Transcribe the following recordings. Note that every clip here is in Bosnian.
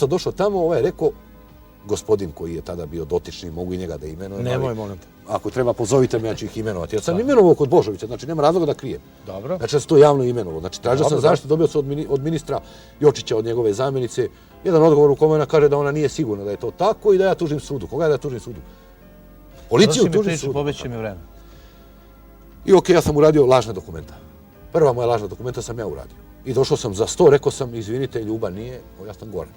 sam došao tamo, ovaj je rekao, gospodin koji je tada bio dotični, mogu i njega da imenujem. Nemoj, molim te. Ako treba, pozovite me, ja ću ih imenovati. Ja sam imenovao kod Božovića, znači nema razloga da krijem. Dobro. Znači ja sam to javno imenovao. Znači tražio sam zaštitu, dobio sam od ministra Jočića, od njegove zamjenice, jedan odgovor u kome ona kaže da ona nije sigurna da je to tako i da ja tužim sudu. Koga da ja tužim sudu? Policiju tužim sudu. Poveći mi vreme. I okej, ja sam uradio lažne dokumenta. Prva moja lažna dokumenta sam ja uradio. I došao sam za 100, rekao sam, izvinite, Ljuba nije, ja sam gore.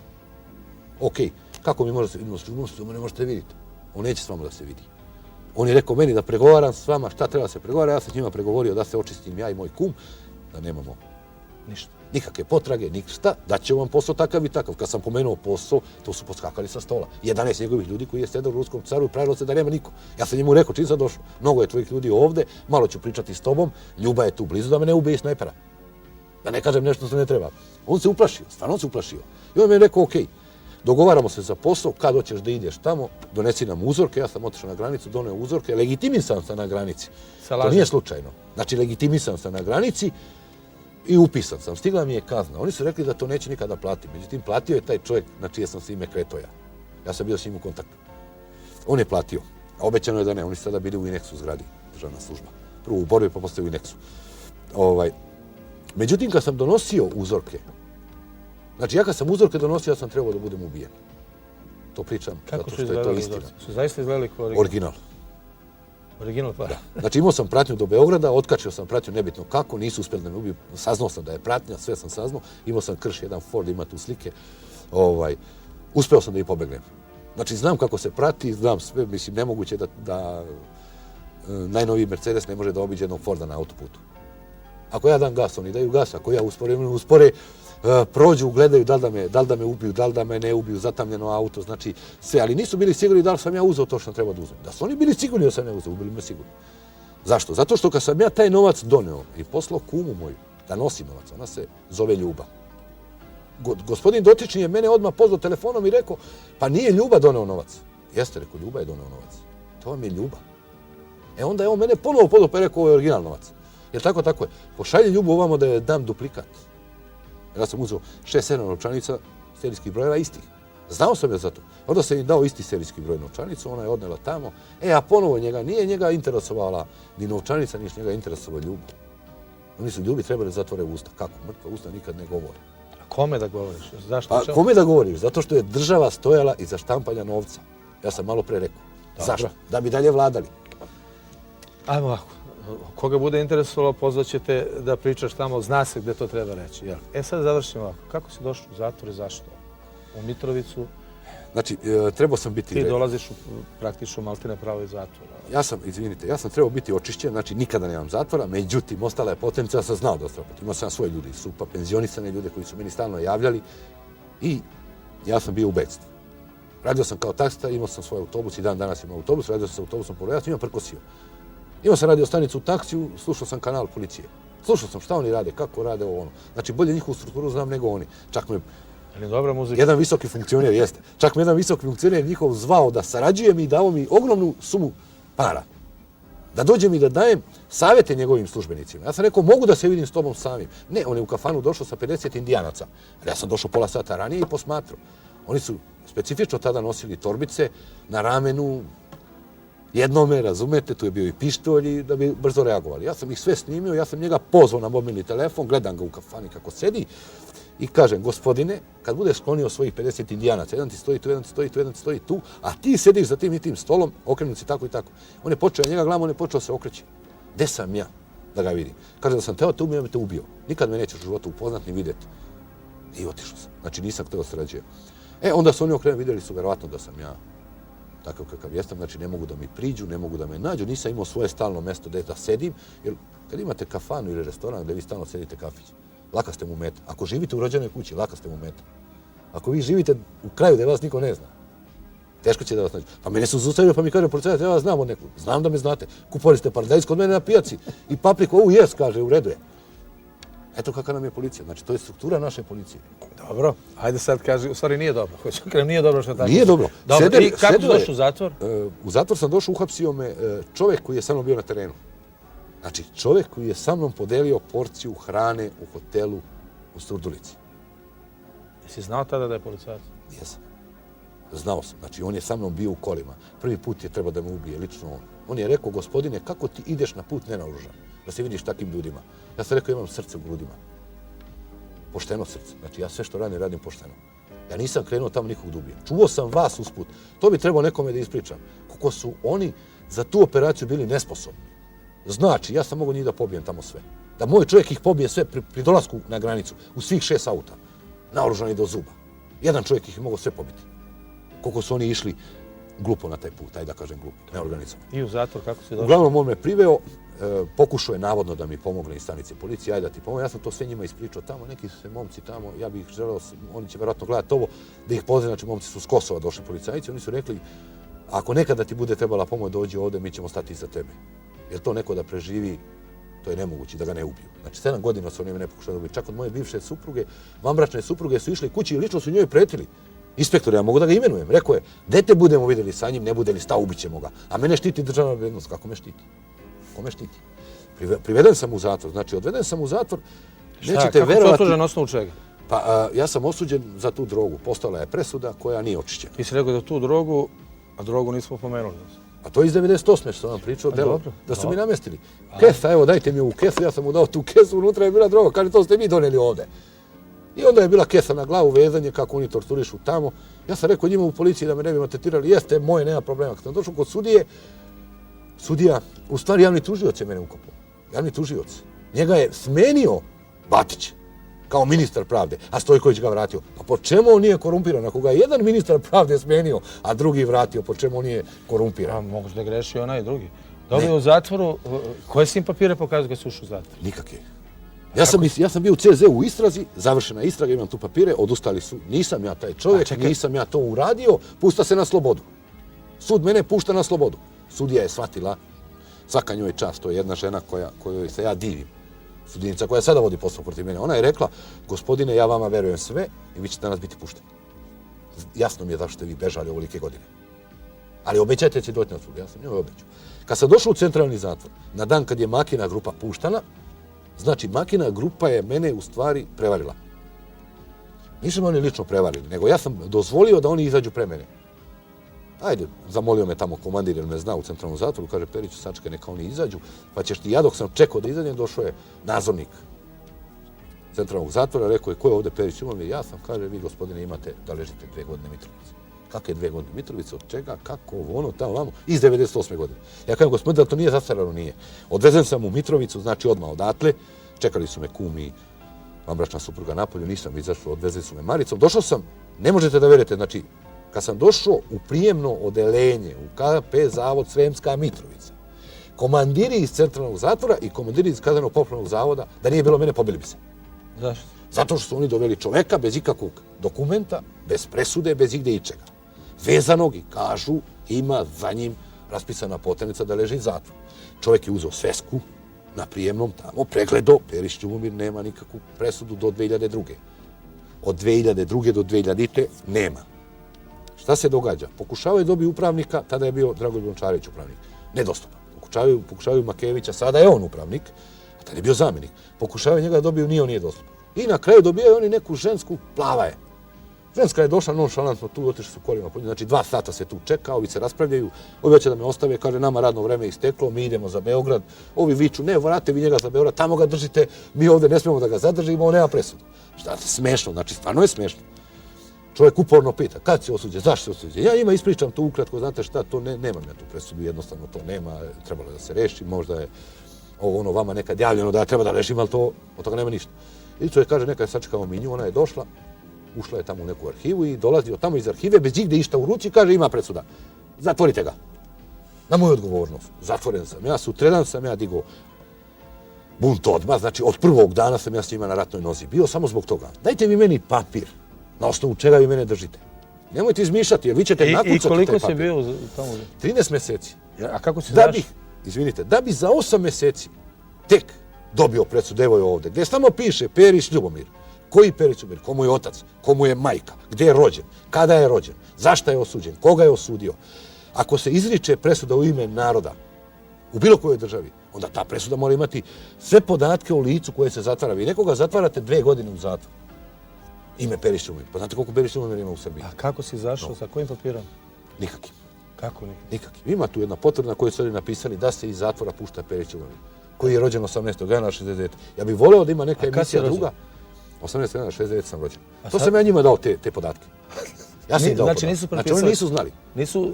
Okej, kako mi možete vidjeti? Ne možete vidjeti. On neće s vama da se vidi. On je rekao meni da pregovaram s vama šta treba se pregovara, ja sam s njima pregovorio da se očistim ja i moj kum, da nemamo ništa. Nikakve potrage, ništa, da će vam posao takav i takav. Kad sam pomenuo posao, to su poskakali sa stola. 11 njegovih ljudi koji je sedao u Ruskom caru i pravilo se da nema niko. Ja sam njemu rekao, čim sam došao, mnogo je tvojih ljudi ovde, malo ću pričati s tobom, Ljuba je tu blizu da me ne ubije iz snajpera. Da ne kažem nešto što ne treba. On se uplašio, stvarno se uplašio. I on mi je rekao, okej, dogovaramo se za posao, kad hoćeš da ideš tamo, donesi nam uzorke, ja sam otišao na granicu, doneo uzorke, legitimisan sam na granici. To nije slučajno. Znači, legitimisan sam na granici i upisan sam. Stigla mi je kazna. Oni su rekli da to neće nikada platiti. Međutim, platio je taj čovjek na čije sam se ime kretao ja. Ja sam bio s njim u kontaktu. On je platio. A obećano je da ne. Oni su sada bili u Inexu zgradi, državna služba. Prvo u Borbi, pa postoje u Inexu. Međutim, kad sam donosio uzorke, znači ja kad sam uzorke donosio, ja sam trebao da budem ubijen. To pričam, zato što je to istina. Su zaista izgledali kao original? Original, pa. Da. Znači imao sam pratnju do Beograda, otkačio sam pratnju nebitno kako, nisu uspjeli da me ubiju, saznao sam da je pratnja, sve sam saznao, imao sam krš, jedan Ford, ima tu slike, uspeo sam da ih pobegnem. Znači znam kako se prati, znam sve, mislim nemoguće da najnoviji Mercedes ne može da obiđe jednog Forda na autoputu. Ako ja dam gas, oni daju gas, ako ja uspore, prođu, gledaju da li da me ubiju, da li da me ne ubiju, zatamljeno auto, znači sve, ali nisu bili sigurni da li sam ja uzeo to što treba da uzmem. Da su oni bili sigurni da sam ja uzeo, bili me sigurni. Zašto? Zato što kad sam ja taj novac doneo i poslao kumu moju da nosi novac, ona se zove Ljuba. Gospodin dotični je mene odmah pozvao telefonom i rekao, pa nije Ljuba doneo novac. Jeste, rekao, Ljuba je doneo novac. To vam je Ljuba. Onda je on mene ponovo pozvao pa je rekao, ovo je original novac. Jer tako je. Pošalji Ljubu ovamo da je dam duplikat. Ja sam uzeo 6-7 novčanica serijskih brojeva istih. Znao sam ja za to. Onda sam im dao isti serijski broj novčanicu, ona je odnela tamo. A ponovo nije njega interesovala ni novčanica, niš njega interesovala Ljuba. Oni su Ljubi trebali zatvore usta. Kako? Mrtva usta nikad ne govore. A kome da govoriš? Zašto? Kome da govoriš? Zato što je država stojala iza štampanja novca. Ja sam malo pre rekao. Zašto? Da bi dalje vladali. Ajmo ovako. Koga bude interesovalo, pozvaćete da pričaš tamo, zna se gde to treba reći. Sad završimo ovako. Kako si došao u zatvor i zašto? U Mitrovicu? Znači, trebao sam biti... Ti dolaziš praktično maltene pravo iz zatvora. Ja sam trebao biti očišćen, znači nikada nemam zatvora, međutim, ostala je potencija, ja sam znao da ostala potencija. Imao sam svoje ljudi, supa, penzionisane ljude koji su meni stalno javljali i ja sam bio u bekstvu. Radio sam kao taksista, imao sam svoj autobus i dan danas imam autobus, radio sam sa autobusom po Rojacu, imam prkosio. Imao sam radio stanicu u taksiju, slušao sam kanal policije. Slušao sam šta oni rade, kako rade ovo ono. Znači, bolje njihovu strukturu znam nego oni. Čak me dobra muzika. Jedan visoki funkcioner jeste. Čak me jedan visoki funkcioner njihov zvao da sarađujem i dao mi ogromnu sumu para. Da dođem i da dajem savjete njegovim službenicima. Ja sam rekao, mogu da se vidim s tobom samim. Ne, on je u kafanu došao sa 50 indijanaca. Ja sam došao pola sata ranije i posmatrao. Oni su specifično tada nosili torbice na ramenu, jednome, razumete, tu je bio i pištolj da bi brzo reagovali. Ja sam ih sve snimio, ja sam njega pozvao na mobilni telefon, gledam ga u kafani kako sedi i kažem, gospodine, kad budeš sklonio svojih 50 indijanaca, jedan ti stoji tu, jedan ti stoji tu, jedan ti stoji tu, a ti sediš za tim i tim stolom, okrenut si tako i tako. On je počeo, njega glavom, on je počeo se okreći. Gde sam ja da ga vidim? Kaže da sam teo te ubio, ja bi te ubio. Nikad me nećeš u životu upoznat ni vidjeti. I otišao sam. Znači nisam hteo sarađuje. Onda su oni okrenuli, vidjeli su verovatno da sam ja takav kakav jesam, znači ne mogu da mi priđu, ne mogu da me nađu, nisam imao svoje stalno mesto gdje da sedim, jer kad imate kafanu ili restoran gdje vi stalno sedite kafić, laka ste mu meta. Ako živite u rođenoj kući, laka ste mu meta. Ako vi živite u kraju gdje vas niko ne zna, teško će da vas nađu. Pa mene su zaustavili pa mi kaže policajac, ja vas znam od nekog, znam da me znate, kupovali ste paradajz kod mene na pijaci i papriku, jes, kaže, u redu je. Eto kakva nam je policija, znači to je struktura naše policije. Dobro, ajde sad kaži, u stvari nije dobro, hoću kažem, nije dobro što tako. Nije dobro. Dobro, i kako došao u zatvor? U zatvor sam došao, uhapsio me čovjek koji je sa mnom bio na terenu. Znači čovjek koji je sa mnom podelio porciju hrane u hotelu u Surdulici. Jesi znao tada da je policajac? Jesam. Znao sam. Znači, on je sa mnom bio u kolima. Prvi put je trebao da me ubije, lično on. On je rekao, gospodine, kako ti ideš na put nenaoružan? Da se vidiš takvim ljudima. Ja sam rekao, imam srce u grudima. Pošteno srce. Znači, ja sve što radim pošteno. Ja nisam krenuo tamo nikog da ubijem. Čuo sam vas usput. To bi trebao nekome da ispričam. Kako su oni za tu operaciju bili nesposobni. Znači, ja sam mogao njih da pobijem tamo sve. Da moj čovjek ih pobije sve pri dolasku na granicu. U svih 6 auta. Naoružani do zuba. Jedan čovjek ih je mogao sve pobiti. Koliko su oni išli glupo na taj put, aj da kažem glupo, neorganizovano. I u zatvor, kako si došao? Uglavnom, on me priveo, pokušao je navodno da mi pomogne iz stanice policije, aj da ti pomogne. Ja sam to sve njima ispričao tamo, neki su se momci tamo, ja bih želeo, oni će vjerojatno gledati ovo, da ih pozove, znači momci su s Kosova došli policajci, oni su rekli, ako nekada ti bude trebala pomoć, dođi ovdje, mi ćemo stati iza tebe. Jer to neko da preživi, to je nemoguće, da ga ne ubiju. Znači, 7 godina su oni mene pokušali da ubiju. Čak od moje bivše supruge, vanbračne supruge su išli kući i lično su njoj pretili. Inspektor, ja mogu da ga imenujem. Rekao je, dete budemo vidjeli sa njim, ne bude li stao, ubićemo ga. A mene štiti državna bezbednost. Kako me štiti? Ko me štiti? Priveden sam u zatvor. Znači, odveden sam u zatvor. Šta, kako si osuđen na osnovu čega? Pa, ja sam osuđen za tu drogu. Postala je presuda koja nije očišćena. Ti si rekao da tu drogu, a drogu nismo pomenuli. A to je iz 98. što sam vam pričao, da su mi namestili. Kesa, evo, dajte mi ovu kesu, ja sam mu dao tu kesu, unutra je bila droga, kaže, to ste vi donijeli ovdje. I onda je bila kesa na glavu, vezanje, kako oni torturišu tamo. Ja sam rekao njima u policiji da me ne bi maltretirali, jeste, moje, nema problema. Kad sam došao kod sudija, u stvari javni tužioc je mene ukopao. Javni tužioc. Njega je smenio Batić kao ministar pravde, a Stojković ga vratio. Pa po čemu on nije korumpiran? Ako ga jedan ministar pravde smenio, a drugi vratio, po čemu on nije korumpiran? A moguće da greši onaj drugi. Dobio u zatvoru, koje si im papire pokazao kad si ušao u zatvor? Nikakve. Ja sam bio u CZ u istrazi, završena istraga, imam tu papire, odustali su. Nisam ja taj čovjek, nisam ja to uradio, pušta se na slobodu. Sud mene pušta na slobodu. Sudija je shvatila, svaka njoj čast, to je jedna žena kojoj se ja divim. Sudjenica koja sada vodi postupak protiv mene. Ona je rekla, gospodine, ja vama verujem sve i vi ćete danas biti pušteni. Jasno mi je zašto ste vi bežali ovolike godine. Ali obećajte da će doći na sud. Ja sam njoj obećao. Kad sam došao u centralni zatvor, na dan kad je Makina grupa puštana, znači Makina grupa je mene u stvari prevarila. Nisu me oni lično prevarili, nego ja sam dozvolio da oni izađu pre mene. Ajde, zamolio me tamo komandir, jer me zna u centralnom zatvoru, kaže Periću, sačekaj, neka oni izađu, pa ćeš ti, ja dok sam čekao da izađem, došao je nadzornik centralnog zatvora, rekao je, ko je ovdje Perić umrli? Ja sam, kaže, vi gospodine imate da ležite 2 godine Mitrovice. Kakve 2 godine Mitrovice, od čega, kako, ono, tamo, vamo, iz 98. godine. Ja kažem, gospodine, da to nije zastarano, nije. Odvezen sam u Mitrovicu, znači odmah odatle, čekali su me kumi, vanbračna supruga napolju, nisam izašao, odvezli su me Maricom. Došao sam, ne možete da verujete, znači, kad sam došao u prijemno odelenje, u KP zavod Sremska Mitrovica, komandiri iz centralnog zatvora i komandiri iz kaznenog popravnog zavoda, da nije bilo mene, pobili bi se. Zašto? Zato što su oni doveli čoveka bez ikakvog dokumenta, bez presude, bez igde ičega. Vezanog i kažu, ima za njim raspisana poternica da leži zatvor. Čovjek je uzeo svesku na prijemnom tamo, pregledao, Perić Ljubomir nema nikakvu presudu do 2002. Od 2002. do 2000. nema. Šta se događa? Pokušavaju dobiti upravnika, tada je bio Dragoljub Lončarević upravnik, nedostupan. Pokušavaju Makevića, sada je on upravnik, a tada je bio zamjenik. Pokušavaju njega da dobiju, nije dostupan. I na kraju dobijaju oni neku žensku, plava je. Ženska je došla nonšalantno tu, otišli su kolima. Znači 2 sata se tu čeka, ovi se raspravljaju, ovi hoće da me ostave, kaže nama radno vreme isteklo, mi idemo za Beograd, ovi viču, ne, vrate vi njega za Beograd, tamo ga držite, mi ovdje ne smijemo da ga zadržimo, on nema presudu. Šta, smešno, znači stvarno je smešno. Čovjek uporno pita, kad se osuđe, zašto se osuđe? Ja njima ispričam to ukratko, znate šta, to nemam ja tu presudu, jednostavno to nema, trebalo da se reši, možda je ono vama nekad javljeno da treba da rešim, ali to, od toga nema ništa. I čovjek kaže, nekaj sačekamo mi nju, ona je došla, ušla je tamo u neku arhivu i dolazi od tamo iz arhive, bez igde išta u ruci, kaže, ima presuda. Zatvorite ga. Na moju odgovornost. Zatvoren sam. Ja sutradan sam ja digao bunt odmah, znači od prvog dana sam ja s njima na ratnoj nozi. Bio samo zbog toga. Dajte mi meni papir, na osnovu čega vi mene držite. Nemojte izmišljati, jer vi ćete nakucati taj papir. I koliko si bio tamo? 13 mjeseci. A kako si znaš? Da bi za 8 mjeseci tek dobio presudu, evo je ovdje, gdje samo piše Perić Ljubomir. Koji Perić Ljubomir? Komu je otac? Komu je majka? Gdje je rođen? Kada je rođen? Zašto je osuđen? Koga je osudio? Ako se izriče presuda u ime naroda, u bilo kojoj državi, onda ta presuda mora imati sve podatke o licu koje se zatvara. Vi nekoga zatvarate 2 godine u zatvoru. ime Perić Ljubomir. Pa znate koliko Perić Ljubomir ima u Srbiji? A kako si izašao, sa kojim papirom? Nikakvim. Kako nikako? Nikakvim. Ima tu jedna potvrda na kojoj su oni napisali da se iz zatvora pušta Perić Ljubomir, koji je rođen 18. januara 69. Ja bih voleo da ima neka emisija druga. 18. januara 69 sam rođen. To sam ja njima dao te podatke. Ja sam im dao znači, podatke. nisu Znači oni nisu znali.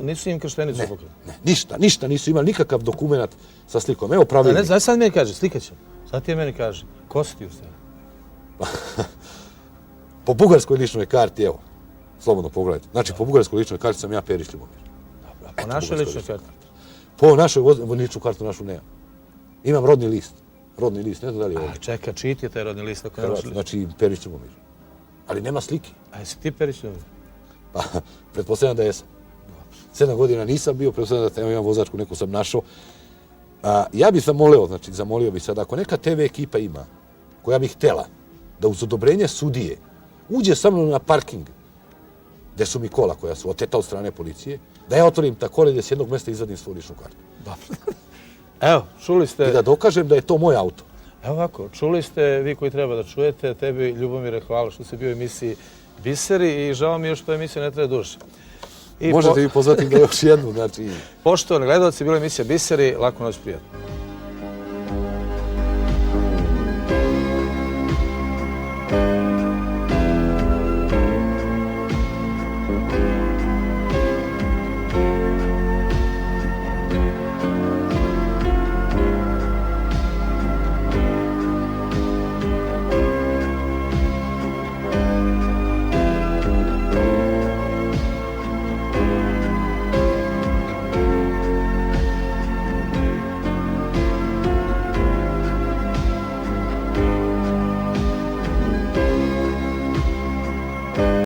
Nisu im krštenicu pokrali? Ne, ništa nisu imali, nikakav dokument sa slikom. Evo pravilnik. Znaš sad meni kaže, slikat ćemo. Sad ti meni kaže, ko si ti u stvari? Po bugarskoj ličnoj karti, evo, slobodno pogledajte. Znači, po bugarskoj ličnoj karti sam ja Perić Ljubomir. Po našoj ličnoj karti? Po našoj ličnu kartu našu nemam. Imam rodni list. Rodni list, ne znam da li je ovdje. A čeka, čiji ti je taj rodni list? Ako nemaš list? Znači, Perić Ljubomir. Ali nema slike. A jesi ti Perić Ljubomir? Pa, pretpostavljam da jesam. 7 godina nisam bio, pretpostavljam da imam vozačku, neku sam našao. Ja bih zamolio bih sad, ako neka TV ekipa ima, koja bi htjela da uz odobrenje sudije uđe sa mnom na parking, gdje su mi kola koja su oteta od strane policije, da ja otvorim ta kola i da s jednog mjesta izvadim svoju ličnu kartu. Evo, čuli ste... I da dokažem da je to moj auto. Evo ovako, čuli ste vi koji treba da čujete, tebi Ljubomire hvala što si bio u emisiji Biseri i žao mi je što emisija ne traje duže. Možete vi pozvati da još jednu, znači... Poštovani gledalci, bila je emisija Biseri, laku noć, prijatno.